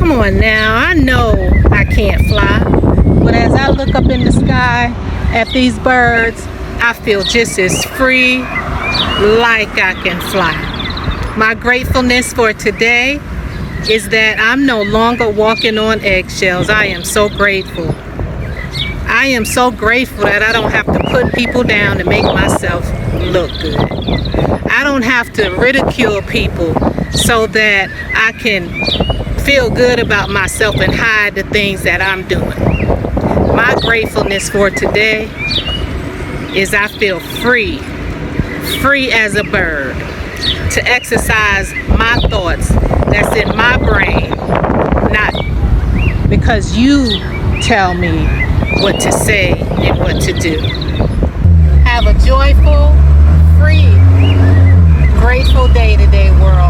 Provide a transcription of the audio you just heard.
Come on now, I know I can't fly, but as I look up in the sky at these birds, I feel just as free like I can fly. My gratefulness for today is that I'm no longer walking on eggshells. I am so grateful. I am so grateful that I don't have to put people down to make myself look good. I don't have to ridicule people so that I can feel good about myself and hide the things that I'm doing. My gratefulness for today is I feel free as a bird, to exercise my thoughts that's in my brain, not because you tell me what to say and what to do. Have a joyful, free, grateful day today, world.